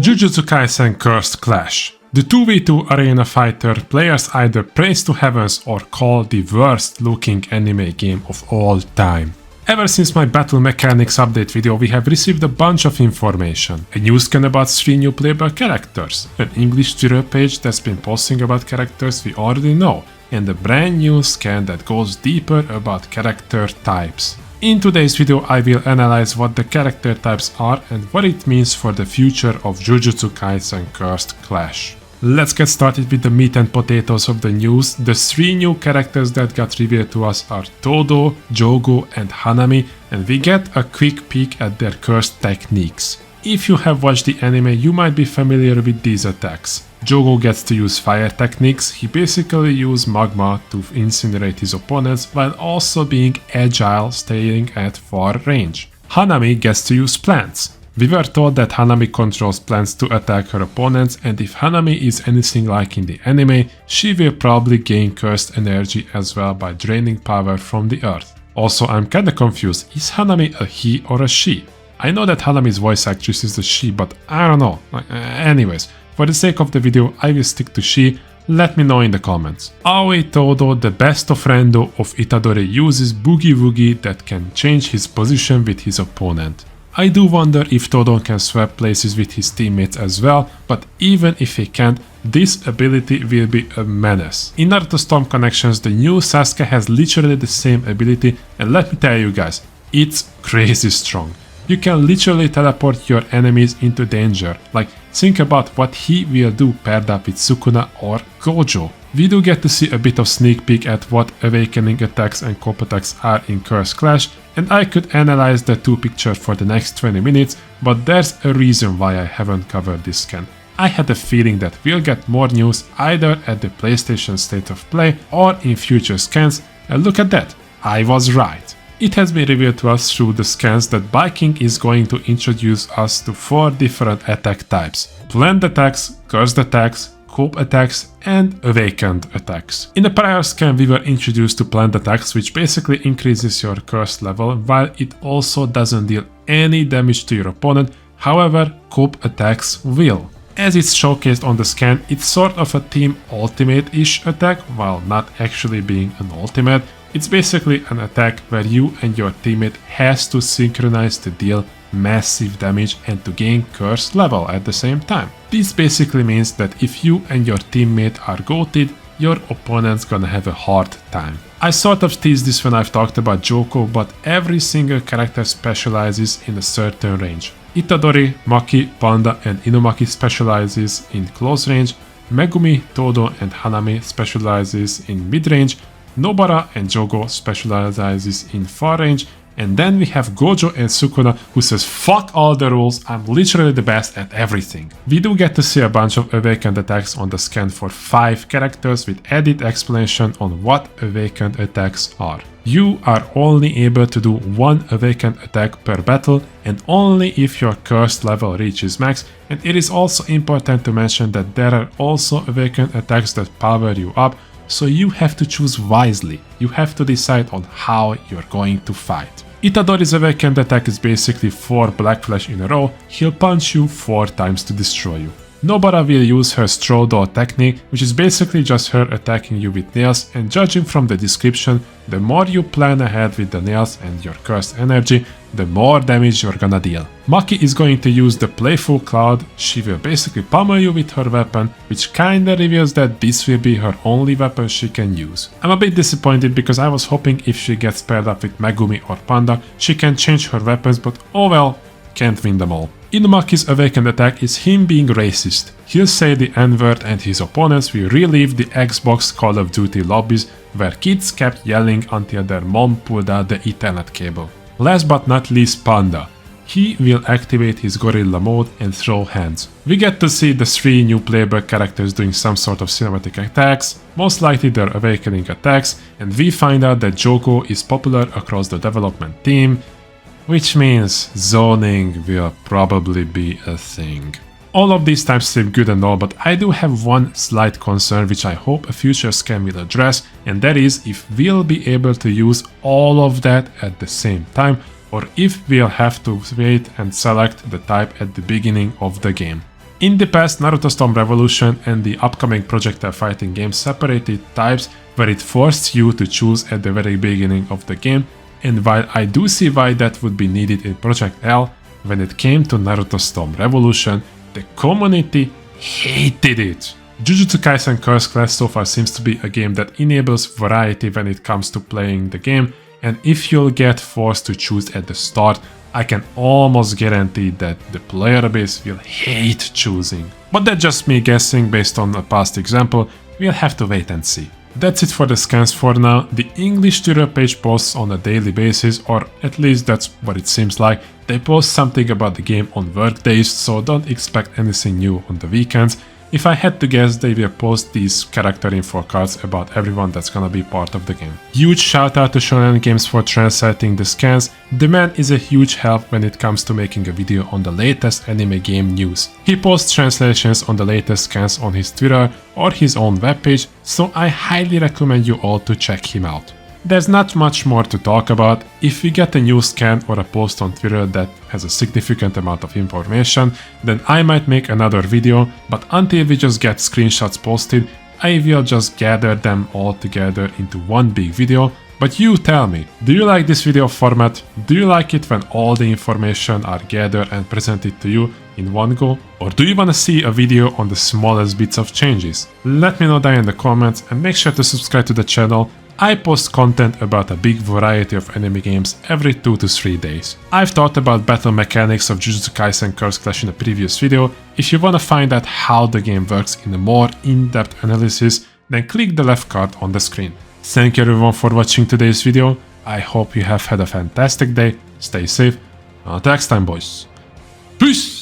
Jujutsu Kaisen Cursed Clash. The 2v2 arena fighter players either praise to heavens or call the worst looking anime game of all time. Ever since my battle mechanics update video, we have received a bunch of information. A new scan about 3 new playable characters, an English Twitter page that's been posting about characters we already know, and a brand new scan that goes deeper about character types. In today's video, I will analyze what the character types are and what it means for the future of Jujutsu Kaisen Cursed Clash. Let's get started with the meat and potatoes of the news. The 3 new characters that got revealed to us are Todo, Jogo and Hanami, and we get a quick peek at their cursed techniques. If you have watched the anime, you might be familiar with these attacks. Jogo gets to use fire techniques. He basically uses magma to incinerate his opponents while also being agile, staying at far range. Hanami gets to use plants. We were told that Hanami controls plants to attack her opponents, and if Hanami is anything like in the anime, she will probably gain cursed energy as well by draining power from the earth. Also, I'm kinda confused, is Hanami a he or a she? I know that Hanami's voice actress is a she, but I don't know. Anyways, for the sake of the video, I will stick to she. Let me know in the comments. Aoi Todo, the best of Rendo of Itadori, uses Boogie Woogie that can change his position with his opponent. I do wonder if Todo can swap places with his teammates as well, but even if he can't, this ability will be a menace. In Naruto Storm Connections, the new Sasuke has literally the same ability, and let me tell you guys, it's crazy strong. You can literally teleport your enemies into danger, like think about what he will do paired up with Sukuna or Gojo. We do get to see a bit of sneak peek at what awakening attacks and comp attacks are in Cursed Clash, and I could analyze the 2 pictures for the next 20 minutes, but there's a reason why I haven't covered this scan. I had a feeling that we'll get more news either at the PlayStation State of Play or in future scans, and look at that, I was right. It has been revealed to us through the scans that Viking is going to introduce us to 4 different attack types: planned attacks, cursed attacks, cope attacks, and awakened attacks. In the prior scan, we were introduced to planned attacks, which basically increases your curse level, while it also doesn't deal any damage to your opponent. However, cope attacks will. As it's showcased on the scan, it's sort of a team ultimate-ish attack, while not actually being an ultimate. It's basically an attack where you and your teammate has to synchronize to deal massive damage and to gain curse level at the same time. This basically means that if you and your teammate are goated, your opponent's gonna have a hard time. I sort of teased this when I've talked about Joko, but every single character specializes in a certain range. Itadori, Maki, Panda and Inumaki specializes in close range, Megumi, Todo and Hanami specializes in mid-range, Nobara and Jogo specializes in far range, and then we have Gojo and Sukuna who says fuck all the rules, I'm literally the best at everything. We do get to see a bunch of awakened attacks on the scan for 5 characters with added explanation on what awakened attacks are. You are only able to do 1 awakened attack per battle and only if your curse level reaches max, and it is also important to mention that there are also awakened attacks that power you up, so you have to choose wisely. You have to decide on how you're going to fight. Itadori's awakened attack is basically 4 Black Flash in a row. He'll punch you 4 times to destroy you. Nobara will use her straw doll technique, which is basically just her attacking you with nails, and judging from the description, the more you plan ahead with the nails and your cursed energy, the more damage you're gonna deal. Maki is going to use the Playful Cloud. She will basically pummel you with her weapon, which kinda reveals that this will be her only weapon she can use. I'm a bit disappointed because I was hoping if she gets paired up with Megumi or Panda, she can change her weapons, but oh well, can't win them all. Inumaki's awakened attack is him being racist. He'll say the N-word and his opponents will relive the Xbox Call of Duty lobbies where kids kept yelling until their mom pulled out the Ethernet cable. Last but not least, Panda. He will activate his gorilla mode and throw hands. We get to see the 3 new playable characters doing some sort of cinematic attacks, most likely their awakening attacks, and we find out that Joko is popular across the development team, which means zoning will probably be a thing. All of these types seem good and all, but I do have one slight concern which I hope a future scan will address, and that is if we'll be able to use all of that at the same time, or if we'll have to wait and select the type at the beginning of the game. In the past, Naruto Storm Revolution and the upcoming projectile fighting game separated types where it forced you to choose at the very beginning of the game, and while I do see why that would be needed in Project L, when it came to Naruto Storm Revolution, the community hated it. Jujutsu Kaisen Cursed Clash so far seems to be a game that enables variety when it comes to playing the game, and if you'll get forced to choose at the start, I can almost guarantee that the player base will hate choosing. But that's just me guessing based on a past example, we'll have to wait and see. That's it for the scans for now. The English tutorial page posts on a daily basis, or at least that's what it seems like. They post something about the game on work days, so don't expect anything new on the weekends. If I had to guess, they will post these character info cards about everyone that's gonna be part of the game. Huge shout out to Shonen Games for translating the scans. The man is a huge help when it comes to making a video on the latest anime game news. He posts translations on the latest scans on his Twitter or his own webpage, so I highly recommend you all to check him out. There's not much more to talk about. If we get a new scan or a post on Twitter that has a significant amount of information, then I might make another video, but until we just get screenshots posted, I will just gather them all together into one big video. But you tell me, do you like this video format? Do you like it when all the information are gathered and presented to you in one go? Or do you want to see a video on the smallest bits of changes? Let me know down in the comments, and make sure to subscribe to the channel. I post content about a big variety of anime games every 2 to 3 days. I've talked about battle mechanics of Jujutsu Kaisen Cursed Clash in a previous video. If you want to find out how the game works in a more in-depth analysis, then click the left card on the screen. Thank you everyone for watching today's video. I hope you have had a fantastic day, stay safe, until next time boys. Peace!